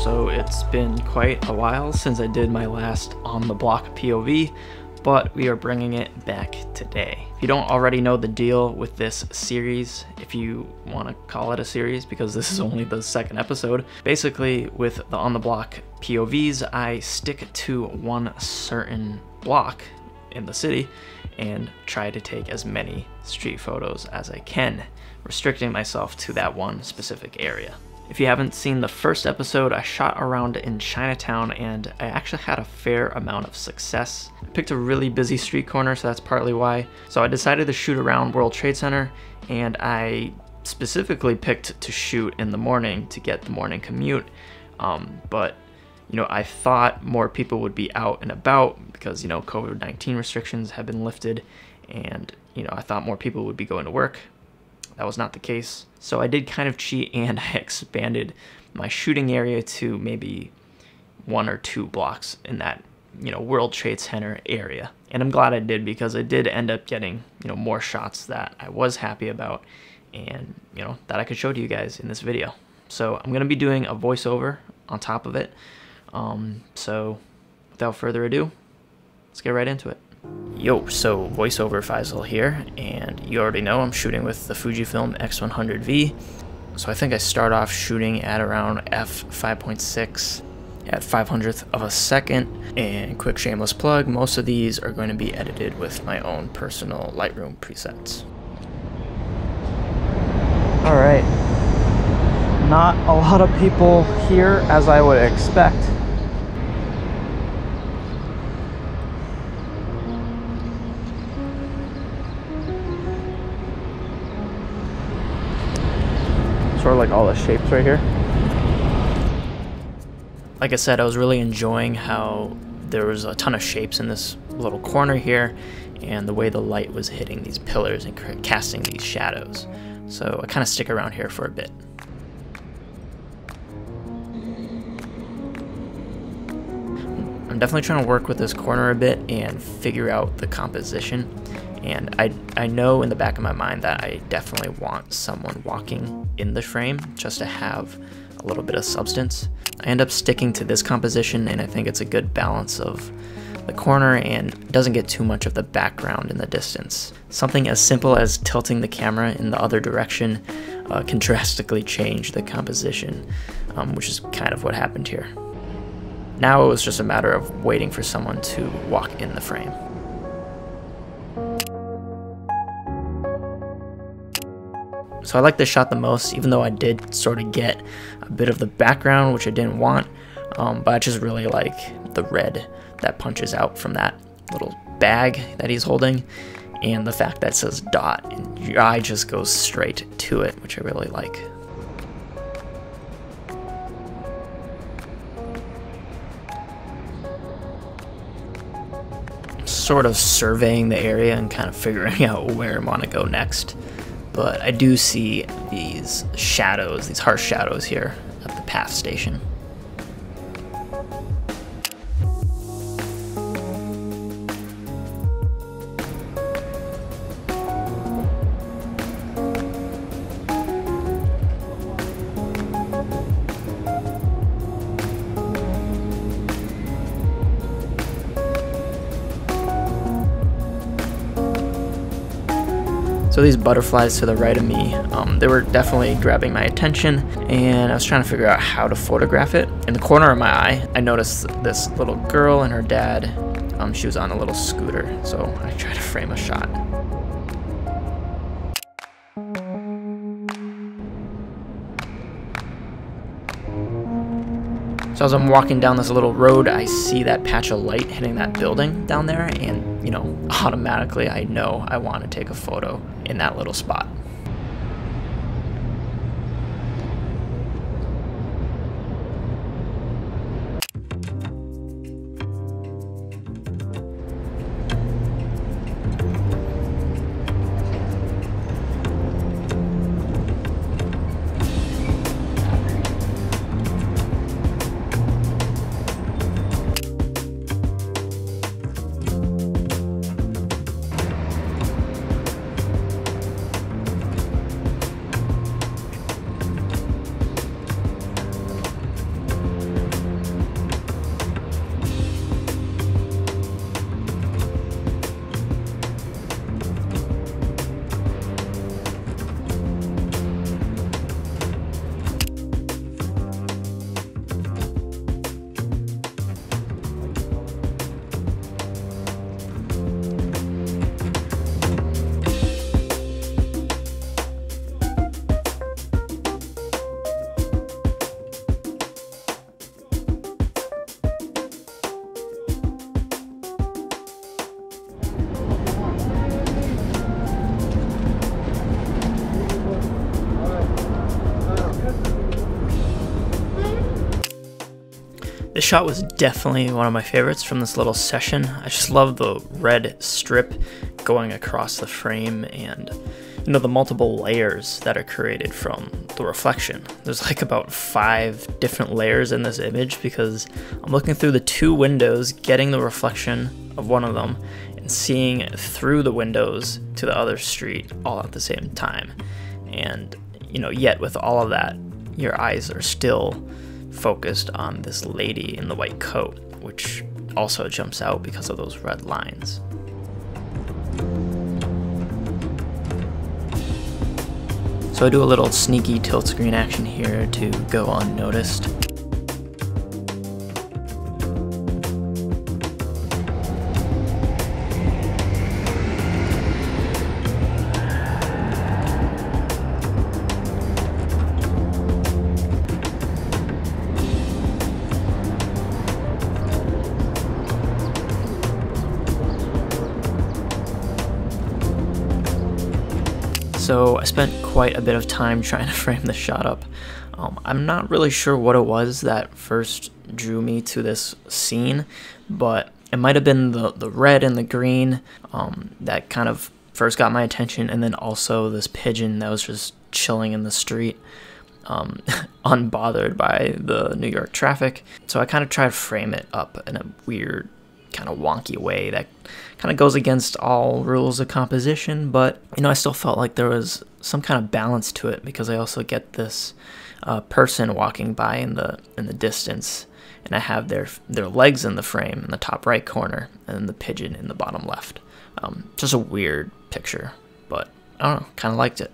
so it's been quite a while since I did my last on the block POV, but we are bringing it back today. If you don't already know the deal with this series, if you want to call it a series, because this is only the second episode, basically with the on the block POVs, I stick to one certain block in the city and try to take as many street photos as I can, restricting myself to that one specific area. If you haven't seen the first episode, I shot around in Chinatown and I actually had a fair amount of success. I picked a really busy street corner, so that's partly why. So I decided to shoot around World Trade Center, and I specifically picked to shoot in the morning to get the morning commute. But you know, I thought more people would be out and about because, you know, COVID-19 restrictions have been lifted, and, you know, I thought more people would be going to work. That was not the case. So I did kind of cheat, and I expanded my shooting area to maybe 1 or 2 blocks in that, you know, World Trade Center area. And I'm glad I did, because I did end up getting, you know, more shots that I was happy about and, you know, that I could show to you guys in this video. So I'm going to be doing a voiceover on top of it. So without further ado, let's get right into it. Yo, so voiceover Faizal here, and you already know I'm shooting with the Fujifilm X100V. So I think I start off shooting at around f5.6 at 500th of a second. And quick shameless plug, most of these are going to be edited with my own personal Lightroom presets. Alright, not a lot of people here as I would expect. Sort of like all the shapes right here. Like I said, I was really enjoying how there was a ton of shapes in this little corner here, and the way the light was hitting these pillars and casting these shadows. So I kind of stick around here for a bit. I'm definitely trying to work with this corner a bit and figure out the composition. And I know in the back of my mind that I definitely want someone walking in the frame just to have a little bit of substance. I end up sticking to this composition, and I think it's a good balance of the corner and doesn't get too much of the background in the distance. Something as simple as tilting the camera in the other direction can drastically change the composition, which is kind of what happened here. Now it was just a matter of waiting for someone to walk in the frame. So I like this shot the most, even though I did sort of get a bit of the background, which I didn't want, but I just really like the red that punches out from that little bag that he's holding, and the fact that it says dot, and your eye just goes straight to it, which I really like. Sort of surveying the area and kind of figuring out where I want to go next. But I do see these shadows, these harsh shadows here at the path station. So these butterflies to the right of me, they were definitely grabbing my attention, and I was trying to figure out how to photograph it. In the corner of my eye, I noticed this little girl and her dad. She was on a little scooter, so I tried to frame a shot. So as I'm walking down this little road, I see that patch of light hitting that building down there, and, you know, automatically I know I want to take a photo in that little spot. shot was definitely one of my favorites from this little session. I just love the red strip going across the frame and, you know, the multiple layers that are created from the reflection. There's like about 5 different layers in this image because I'm looking through the 2 windows, getting the reflection of one of them, and seeing through the windows to the other street all at the same time. And, you know, yet with all of that, your eyes are still focused on this lady in the white coat, which also jumps out because of those red lines. So I do a little sneaky tilt screen action here to go unnoticed. So I spent quite a bit of time trying to frame this shot up. I'm not really sure what it was that first drew me to this scene, but it might have been the red and the green that kind of first got my attention, and then also this pigeon that was just chilling in the street, unbothered by the New York traffic. So I kind of tried to frame it up in a weird, kind of wonky way that kind of goes against all rules of composition, but you know, I still felt like there was some kind of balance to it because I also get this person walking by in the distance, and I have their legs in the frame in the top right corner, and then the pigeon in the bottom left. Just a weird picture, but I don't know, kind of liked it.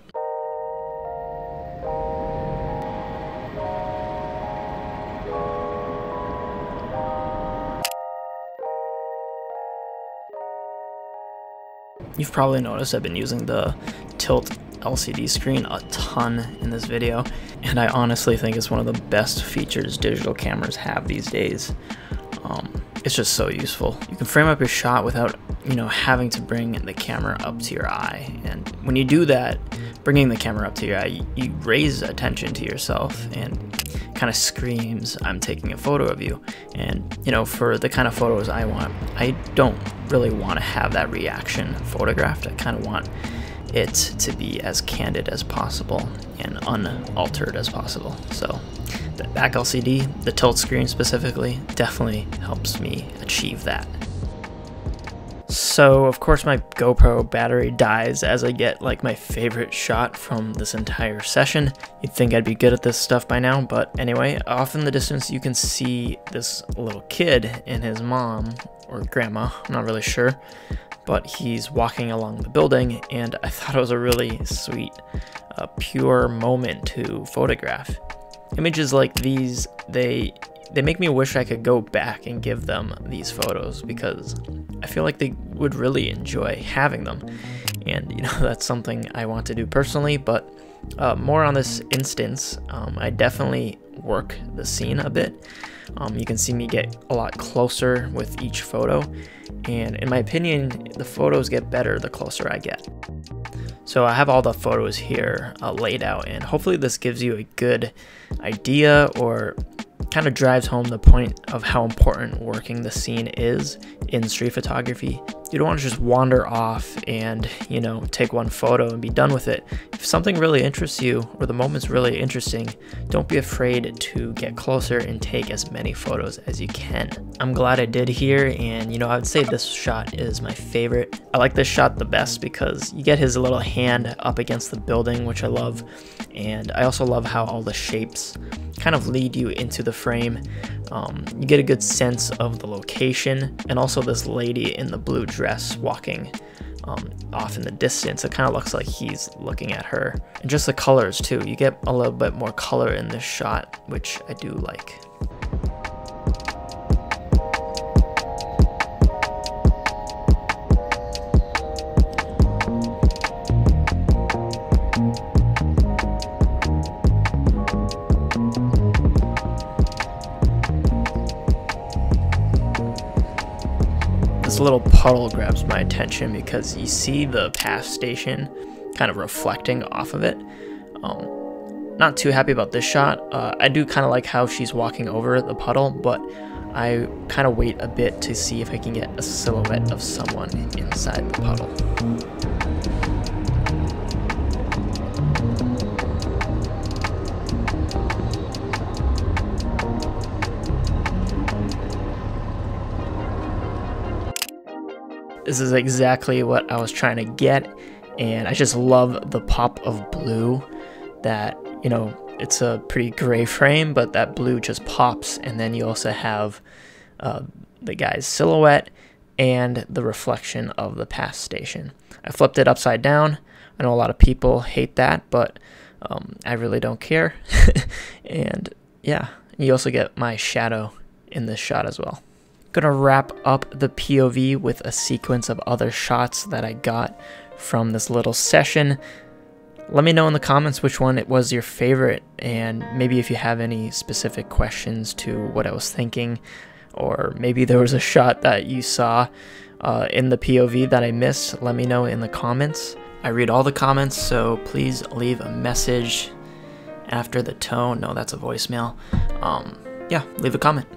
You've probably noticed I've been using the tilt LCD screen a ton in this video, and I honestly think it's one of the best features digital cameras have these days. It's just so useful. You can frame up your shot without, you know, having to bring the camera up to your eye, and when you do that, bringing the camera up to your eye, you raise attention to yourself and kind of screams, I'm taking a photo of you. And, you know, for the kind of photos I want, I don't really want to have that reaction photographed. I kind of want it to be as candid as possible and unaltered as possible. So the back LCD, the tilt screen specifically, definitely helps me achieve that. So of course my GoPro battery dies as I get like my favorite shot from this entire session. You'd think I'd be good at this stuff by now, but anyway, off in the distance you can see this little kid and his mom or grandma, I'm not really sure, but he's walking along the building, and I thought it was a really sweet, pure moment to photograph. Images like these, they make me wish I could go back and give them these photos because I feel like they would really enjoy having them. And you know, that's something I want to do personally, but more on this instance, I definitely work the scene a bit. You can see me get a lot closer with each photo, and in my opinion, the photos get better the closer I get. So I have all the photos here laid out, and hopefully this gives you a good idea or kind of drives home the point of how important working the scene is in street photography. You don't want to just wander off and, you know, take one photo and be done with it. If something really interests you or the moment's really interesting, don't be afraid to get closer and take as many photos as you can. I'm glad I did here, and you know, I would say this shot is my favorite. I like this shot the best because you get his little hand up against the building, which I love, and I also love how all the shapes kind of lead you into the frame. You get a good sense of the location, and also this lady in the blue dress walking off in the distance. It kind of looks like he's looking at her. And just the colors too, you get a little bit more color in this shot, which I do like. This little puddle grabs my attention because you see the pass station kind of reflecting off of it. Not too happy about this shot. I do kind of like how she's walking over the puddle, but I kind of wait a bit to see if I can get a silhouette of someone inside the puddle. This is exactly what I was trying to get, and I just love the pop of blue that, you know, it's a pretty gray frame, but that blue just pops, and then you also have the guy's silhouette and the reflection of the pass station. I flipped it upside down. I know a lot of people hate that, but I really don't care. And yeah, you also get my shadow in this shot as well. Gonna wrap up the POV with a sequence of other shots that I got from this little session. Let me know in the comments which one it was your favorite, and maybe if you have any specific questions to what I was thinking, or maybe there was a shot that you saw in the POV that I missed. Let me know in the comments. I read all the comments, so please leave a message after the tone. No, that's a voicemail. Yeah, leave a comment.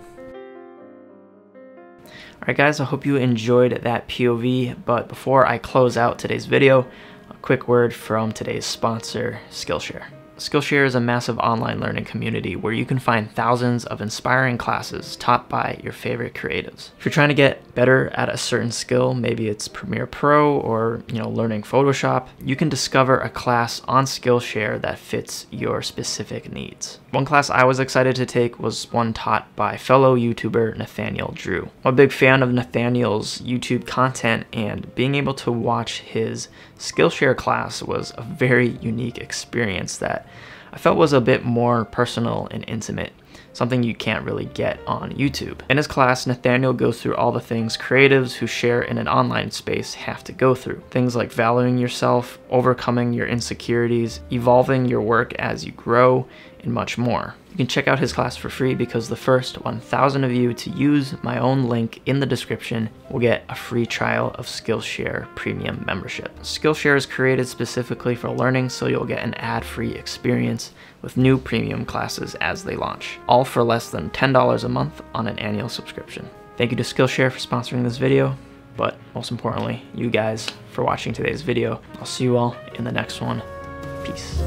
Alright guys, I hope you enjoyed that POV, but before I close out today's video, a quick word from today's sponsor, Skillshare. Skillshare is a massive online learning community where you can find thousands of inspiring classes taught by your favorite creatives. If you're trying to get better at a certain skill, maybe it's Premiere Pro or, you know, learning Photoshop, you can discover a class on Skillshare that fits your specific needs. One class I was excited to take was one taught by fellow YouTuber Nathaniel Drew. I'm a big fan of Nathaniel's YouTube content, and being able to watch his Skillshare class was a very unique experience that I felt was a bit more personal and intimate, something you can't really get on YouTube. In his class, Nathaniel goes through all the things creatives who share in an online space have to go through. Things like valuing yourself, overcoming your insecurities, evolving your work as you grow, and much more. You can check out his class for free because the first 1,000 of you to use my own link in the description will get a free trial of Skillshare Premium membership. Skillshare is created specifically for learning, so you'll get an ad-free experience with new premium classes as they launch, all for less than $10 a month on an annual subscription. Thank you to Skillshare for sponsoring this video, but most importantly, you guys for watching today's video. I'll see you all in the next one. Peace.